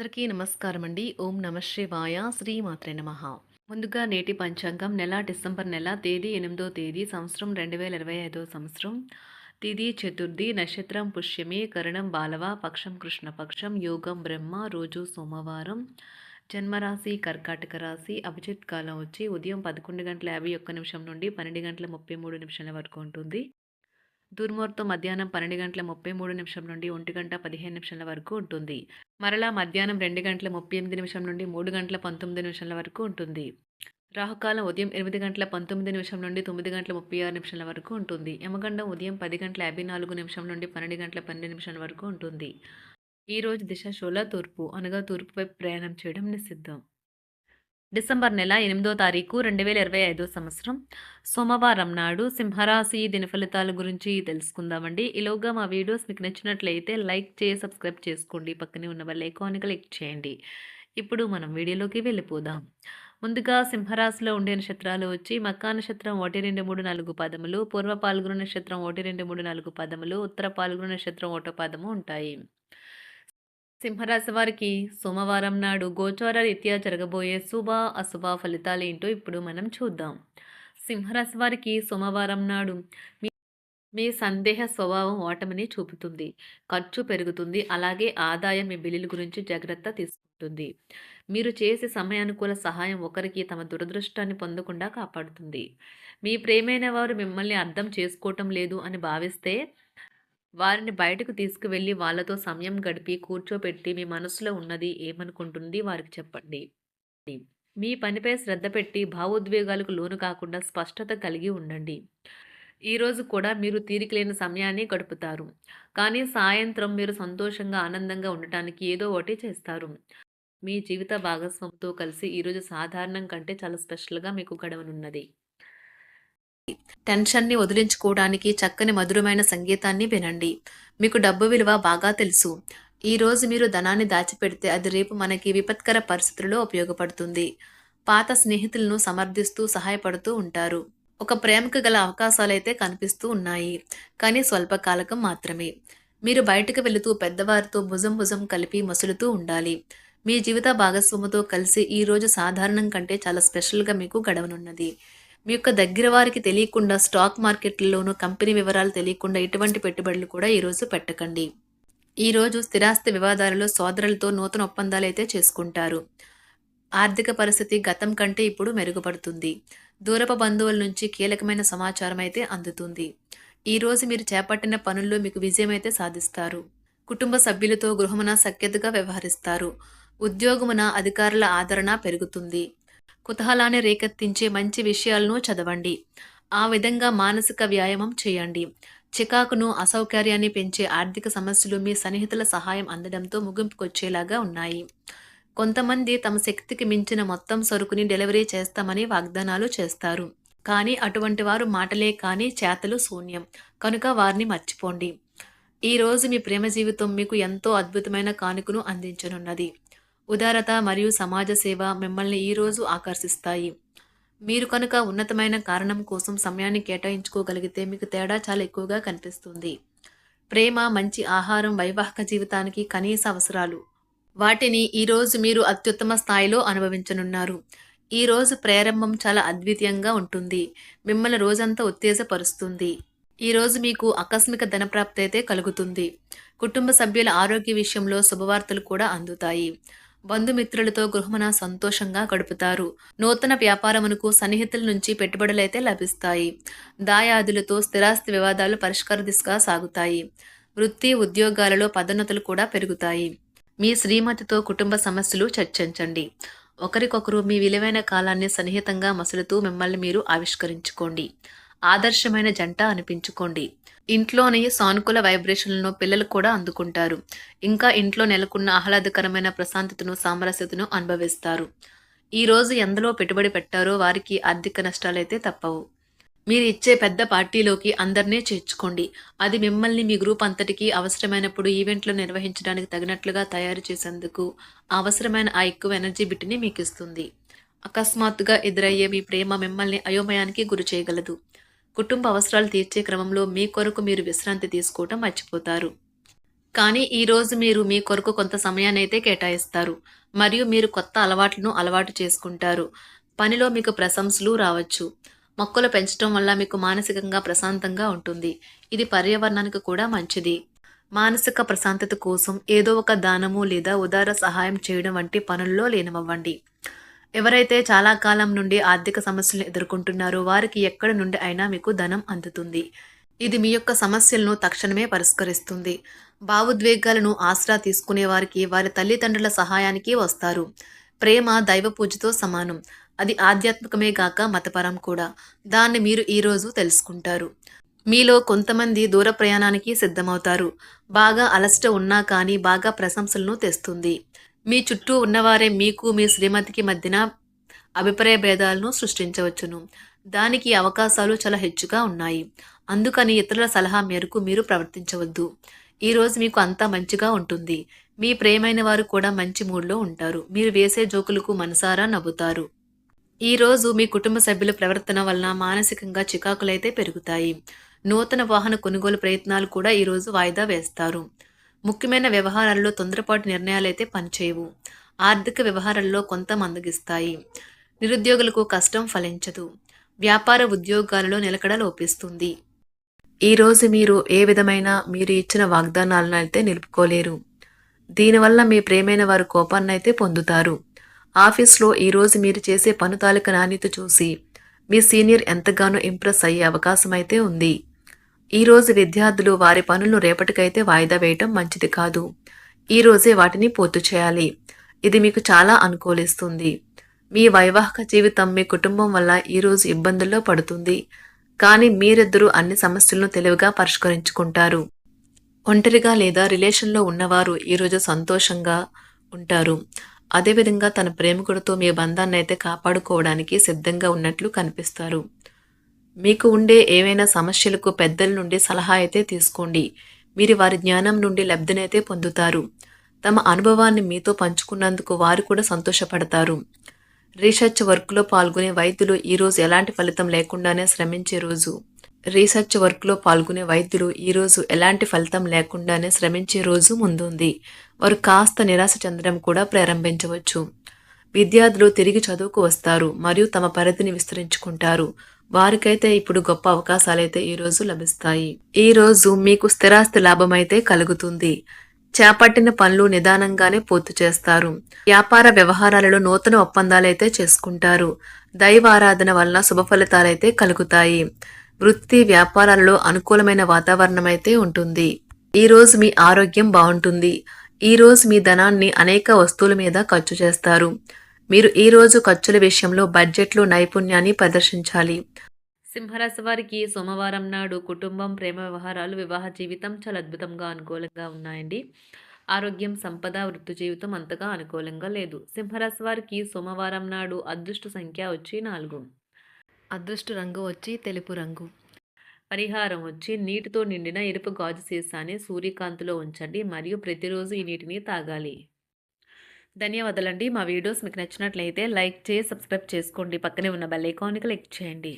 అందరికీ నమస్కారం అండి. ఓం నమ శివాయ. శ్రీమాత్రే నమః. ముందుగా నేటి పంచాంగం డిసెంబర్ నెల తేదీ 8వ తేదీ సంవత్సరం 2025 సంవత్సరం. తిథి చతుర్థి, నక్షత్రం పుష్యమి, కరణం బాలవ, పక్షం కృష్ణపక్షం, యోగం బ్రహ్మ, రోజు సోమవారం, జన్మరాశి కర్కాటక రాశి, అభిజిత్ కాలం వచ్చి ఉదయం 11:51 నుండి 12:33 వరకు ఉంటుంది. దుర్ముహూర్తం మధ్యాహ్నం 12:33 నుండి 1:15 వరకు ఉంటుంది. మరలా మధ్యాహ్నం 2:38 నుండి 3:19 వరకు ఉంటుంది. రాహుకాలం ఉదయం 8:19 నుండి 9:36 వరకు ఉంటుంది. యమగండం ఉదయం 10:54 నుండి 12:12 వరకు ఉంటుంది. ఈరోజు దిశ శూల తూర్పు, అనగా తూర్పు వైపు ప్రయాణం చేయడం నిషిద్ధం. డిసెంబర్ నెల 8వ తారీఖు 2025 సంవత్సరం సోమవారం నాడు సింహరాశి దిన ఫలితాల గురించి తెలుసుకుందామండి. ఈలోగా మా వీడియోస్ మీకు నచ్చినట్లయితే లైక్ చేసి సబ్స్క్రైబ్ చేసుకోండి. పక్కనే ఉన్న బెల్ ఐకాన్ని క్లిక్ చేయండి. ఇప్పుడు మనం వీడియోలోకి వెళ్ళిపోదాం. ముందుగా సింహరాశిలో ఉండే నక్షత్రాలు వచ్చి మకా నక్షత్రం 1, 2, 3, 4 పదములు, పూర్వ పాల్గొన నక్షత్రం 1, 2, 3, 4 పదములు, ఉత్తర పాల్గొన నక్షత్రం 1 పదము ఉంటాయి. సింహరాశి వారికి సోమవారం నాడు గోచార రీత్యా జరగబోయే శుభ అశుభ ఫలితాలు ఏంటో ఇప్పుడు మనం చూద్దాం. సింహరాశి వారికి సోమవారం నాడు మీ సందేహ స్వభావం ఓటమిని చూపుతుంది. ఖర్చు పెరుగుతుంది. అలాగే ఆదాయం మీ బిల్లుల గురించి జాగ్రత్త తీసుకుంటుంది. మీరు చేసే సమయానుకూల సహాయం ఒకరికి తమ దురదృష్టాన్ని పొందకుండా కాపాడుతుంది. మీ ప్రేమైన వారు మిమ్మల్ని అర్థం చేసుకోవటం లేదు అని భావిస్తే వారిని బయటకు తీసుకువెళ్ళి వాళ్ళతో సమయం గడిపి కూర్చోపెట్టి మీ మనసులో ఉన్నది ఏమనుకుంటుంది వారికి చెప్పండి. మీ పనిపై శ్రద్ధ పెట్టి భావోద్వేగాలకు లోను కాకుండా స్పష్టత కలిగి ఉండండి. ఈరోజు కూడా మీరు తీరికలేని సమయాన్ని గడుపుతారు. కానీ సాయంత్రం మీరు సంతోషంగా ఆనందంగా ఉండటానికి ఏదో ఒకటి చేస్తారు. మీ జీవిత భాగస్వామితో కలిసి ఈరోజు సాధారణం కంటే చాలా స్పెషల్గా మీకు గడవనున్నది. టెన్షన్ని వదిలించుకోవడానికి చక్కని మధురమైన సంగీతాన్ని వినండి. మీకు డబ్బు విలువ బాగా తెలుసు. ఈరోజు మీరు ధనాన్ని దాచిపెడితే అది రేపు మనకి విపత్కర పరిస్థితుల్లో ఉపయోగపడుతుంది. పాత స్నేహితులను సమర్థిస్తూ సహాయపడుతూ ఉంటారు. ఒక ప్రేమకు గల అవకాశాలైతే కనిపిస్తూ ఉన్నాయి, కానీ స్వల్పకాలకం మాత్రమే. మీరు బయటకు వెళుతూ పెద్దవారితో భుజం భుజం కలిపి మసులుతూ ఉండాలి. మీ జీవిత భాగస్వామితో కలిసి ఈరోజు సాధారణం కంటే చాలా స్పెషల్గా మీకు గడవనున్నది. మీ యొక్క దగ్గర వారికి తెలియకుండా స్టాక్ మార్కెట్లలోనూ కంపెనీ వివరాలు తెలియకుండా ఎటువంటి పెట్టుబడులు కూడా ఈరోజు పెట్టకండి. ఈరోజు స్థిరాస్తి వివాదాలలో సోదరులతో నూతన ఒప్పందాలు అయితే చేసుకుంటారు. ఆర్థిక పరిస్థితి గతం కంటే ఇప్పుడు మెరుగుపడుతుంది. దూరపు బంధువుల నుంచి కీలకమైన సమాచారం అయితే అందుతుంది. ఈరోజు మీరు చేపట్టిన పనుల్లో మీకు విజయం అయితే సాధిస్తారు. కుటుంబ సభ్యులతో గృహమున సఖ్యతగా వ్యవహరిస్తారు. ఉద్యోగమున అధికారుల ఆదరణ పెరుగుతుంది. కుతూహలాన్ని రేకెత్తించే మంచి విషయాలను చదవండి. ఆ విధంగా మానసిక వ్యాయామం చేయండి. చికాకును అసౌకర్యాన్ని పెంచే ఆర్థిక సమస్యలు మీ సన్నిహితుల సహాయం అందడంతో ముగింపుకొచ్చేలాగా ఉన్నాయి. కొంతమంది తమ శక్తికి మించిన మొత్తం సరుకుని డెలివరీ చేస్తామని వాగ్దానాలు చేస్తారు. కానీ అటువంటి వారు మాటలే కానీ చేతలు శూన్యం. కనుక వారిని మర్చిపోండి. ఈరోజు మీ ప్రేమ జీవితం మీకు ఎంతో అద్భుతమైన కానుకను అందించనున్నది. ఉదారత మరియు సమాజ సేవ మిమ్మల్ని ఈరోజు ఆకర్షిస్తాయి. మీరు కనుక ఉన్నతమైన కారణం కోసం సమయాన్ని కేటాయించుకోగలిగితే మీకు తేడా చాలా ఎక్కువగా కనిపిస్తుంది. ప్రేమ, మంచి ఆహారం వైవాహిక జీవితానికి కనీస అవసరాలు. వాటిని ఈరోజు మీరు అత్యుత్తమ స్థాయిలో అనుభవించనున్నారు. ఈరోజు ప్రారంభం చాలా అద్వితీయంగా ఉంటుంది. మిమ్మల్ని రోజంతా ఉత్తేజపరుస్తుంది. ఈరోజు మీకు ఆకస్మిక ధనప్రాప్తి అయితే కలుగుతుంది. కుటుంబ సభ్యుల ఆరోగ్య విషయంలో శుభవార్తలు కూడా అందుతాయి. బంధుమిత్రులతో గృహమున సంతోషంగా గడుపుతారు. నూతన వ్యాపారమునకు సన్నిహితుల నుంచి పెట్టుబడులైతే లభిస్తాయి. దాయాదులతో స్థిరాస్తి వివాదాలు పరిష్కార దిశగా సాగుతాయి. వృత్తి ఉద్యోగాలలో పదోన్నతులు కూడా పెరుగుతాయి. మీ శ్రీమతితో కుటుంబ సమస్యలు చర్చించండి. ఒకరికొకరు మీ విలువైన కాలాన్ని సన్నిహితంగా మసులుతూ మిమ్మల్ని మీరు ఆవిష్కరించుకోండి. ఆదర్శమైన జంట అనిపించుకోండి. ఇంట్లోని సానుకూల వైబ్రేషన్లను పిల్లలు కూడా అందుకుంటారు. ఇంకా ఇంట్లో నెలకొన్న ఆహ్లాదకరమైన ప్రశాంతతను, సామరస్యతను అనుభవిస్తారు. ఈరోజు ఎందులో పెట్టుబడి పెట్టారో వారికి ఆర్థిక నష్టాలైతే తప్పవు. మీరు ఇచ్చే పెద్ద పార్టీలోకి అందరినీ చేర్చుకోండి. అది మిమ్మల్ని మీ గ్రూప్ అంతటికి అవసరమైనప్పుడు ఈవెంట్లు నిర్వహించడానికి తగినట్లుగా తయారు చేసేందుకు అవసరమైన ఆ ఎక్కువ ఎనర్జీ బిట్ని మీకు ఇస్తుంది. అకస్మాత్తుగా ఎదురయ్యే మీ ప్రేమ మిమ్మల్ని అయోమయానికి గురి చేయగలదు. కుటుంబ అవసరాలు తీర్చే క్రమంలో మీ కొరకు మీరు విశ్రాంతి తీసుకోవటం మర్చిపోతారు. కానీ ఈరోజు మీరు మీ కొరకు కొంత సమయాన్నైతే కేటాయిస్తారు. మరియు మీరు కొత్త అలవాట్లను అలవాటు చేసుకుంటారు. పనిలో మీకు ప్రశంసలు రావచ్చు. మొక్కలు పెంచడం వల్ల మీకు మానసికంగా ప్రశాంతంగా ఉంటుంది. ఇది పర్యావరణానికి కూడా మంచిది. మానసిక ప్రశాంతత కోసం ఏదో ఒక దానము లేదా ఉదార సహాయం చేయడం వంటి పనుల్లో లీనమవ్వండి. ఎవరైతే చాలా కాలం నుండి ఆర్థిక సమస్యలను ఎదుర్కొంటున్నారో వారికి ఎక్కడి నుండి అయినా మీకు ధనం అందుతుంది. ఇది మీ యొక్క సమస్యలను తక్షణమే పరిష్కరిస్తుంది. భావోద్వేగాలను ఆసరా తీసుకునే వారికి వారి తల్లిదండ్రుల సహాయానికి వస్తారు. ప్రేమ దైవ పూజతో సమానం. అది ఆధ్యాత్మికమే గాక మతపరం కూడా. దాన్ని మీరు ఈరోజు తెలుసుకుంటారు. మీలో కొంతమంది దూర ప్రయాణానికి సిద్ధమవుతారు. బాగా అలసట ఉన్నా కానీ బాగా ప్రశంసలను తెస్తుంది. మీ చుట్టూ ఉన్నవారే మీకు మీ శ్రీమతికి మధ్యన అభిప్రాయ భేదాలను సృష్టించవచ్చును. దానికి అవకాశాలు చాలా హెచ్చుగా ఉన్నాయి. అందుకని ఇతరుల సలహా మేరకు మీరు ప్రవర్తించవద్దు. ఈరోజు మీకు అంతా మంచిగా ఉంటుంది. మీ ప్రియమైన వారు కూడా మంచి మూడ్లో ఉంటారు. మీరు వేసే జోకులకు మనసారా నవ్వుతారు. ఈరోజు మీ కుటుంబ సభ్యుల ప్రవర్తన వలన మానసికంగా చికాకులైతే పెరుగుతాయి. నూతన వాహన కొనుగోలు ప్రయత్నాలు కూడా ఈరోజు వాయిదా వేస్తారు. ముఖ్యమైన వ్యవహారాల్లో తొందరపాటు నిర్ణయాలైతే పనిచేయవు. ఆర్థిక వ్యవహారాల్లో కొంత మందగిస్తాయి. నిరుద్యోగులకు కష్టం ఫలించదు. వ్యాపార ఉద్యోగాలలో నిలకడ లోపిస్తుంది. ఈరోజు మీరు ఏ విధమైన మీరు ఇచ్చిన వాగ్దానాలను అయితే నిలుపుకోలేరు. దీనివల్ల మీ ప్రేమైన వారు కోపాన్నైతే పొందుతారు. ఆఫీస్లో ఈరోజు మీరు చేసే పను తాలూకా నాణ్యత చూసి మీ సీనియర్ ఎంతగానో ఇంప్రెస్ అయ్యే అవకాశం అయితే ఉంది. ఈరోజు విద్యార్థులు వారి పనులు రేపటికైతే వాయిదా వేయటం మంచిది కాదు. ఈరోజే వాటిని పూర్తి చేయాలి. ఇది మీకు చాలా అనుకూలిస్తుంది. మీ వైవాహిక జీవితం మీ కుటుంబం వల్ల ఈరోజు ఇబ్బందుల్లో పడుతుంది. కానీ మీరిద్దరూ అన్ని సమస్యలను తెలివిగా పరిష్కరించుకుంటారు. ఒంటరిగా లేదా రిలేషన్లో ఉన్నవారు ఈరోజు సంతోషంగా ఉంటారు. అదేవిధంగా తన ప్రేమికుడితో మీ బంధాన్ని అయితే కాపాడుకోవడానికి సిద్ధంగా ఉన్నట్లు కనిపిస్తారు. మీకు ఉండే ఏవైనా సమస్యలకు పెద్దల నుండి సలహా అయితే తీసుకోండి. మీరు వారి జ్ఞానం నుండి లబ్ధినైతే పొందుతారు. తమ అనుభవాన్ని మీతో పంచుకున్నందుకు వారు కూడా సంతోషపడతారు. రీసెర్చ్ వర్క్లో పాల్గొనే వైద్యులు ఈరోజు ఎలాంటి ఫలితం లేకుండానే శ్రమించే రోజు. రీసెర్చ్ వర్క్లో పాల్గొనే వైద్యులు ఈరోజు ఎలాంటి ఫలితం లేకుండానే శ్రమించే రోజు ముందుంది. వారు కాస్త నిరాశ చెందడం కూడా ప్రారంభించవచ్చు. విద్యార్థులు తిరిగి చదువుకు వస్తారు మరియు తమ పరిధిని విస్తరించుకుంటారు. వారికైతే ఇప్పుడు గొప్ప అవకాశాలైతే ఈరోజు లభిస్తాయి. ఈరోజు మీకు స్థిరాస్తి లాభమైతే కలుగుతుంది. చేపట్టిన పనులు నిదానంగానే పూర్తి చేస్తారు. వ్యాపార వ్యవహారాలలో నూతన ఒప్పందాలైతే చేసుకుంటారు. దైవ ఆరాధన వలన శుభ ఫలితాలైతే కలుగుతాయి. వృత్తి వ్యాపారాలలో అనుకూలమైన వాతావరణం అయితే ఉంటుంది. ఈరోజు మీ ఆరోగ్యం బాగుంటుంది. ఈరోజు మీ ధనాన్ని అనేక వస్తువుల మీద ఖర్చు చేస్తారు. మీరు ఈరోజు ఖర్చుల విషయంలో బడ్జెట్లో నైపుణ్యాన్ని ప్రదర్శించాలి. సింహరాశి వారికి సోమవారం నాడు కుటుంబం, ప్రేమ వ్యవహారాలు, వివాహ జీవితం చాలా అద్భుతంగా అనుకూలంగా ఉన్నాయండి. ఆరోగ్యం, సంపద, వృత్తి జీవితం అంతగా అనుకూలంగా లేదు. సింహరాశి వారికి సోమవారం నాడు అదృష్ట సంఖ్య వచ్చి 4. అదృష్ట రంగు వచ్చి తెలుపు రంగు. పరిహారం వచ్చి నీటితో నిండిన ఎరుపు గాజు సీసాని సూర్యకాంతిలో ఉంచండి మరియు ప్రతిరోజు ఈ నీటిని తాగాలి. ధన్యవాదాలండి. మా వీడియోస్ మీకు నచ్చినట్లయితే లైక్ చేసి సబ్స్క్రైబ్ చేసుకోండి. పక్కనే ఉన్న బెల్ ఐకాన్‌ని క్లిక్ చేయండి.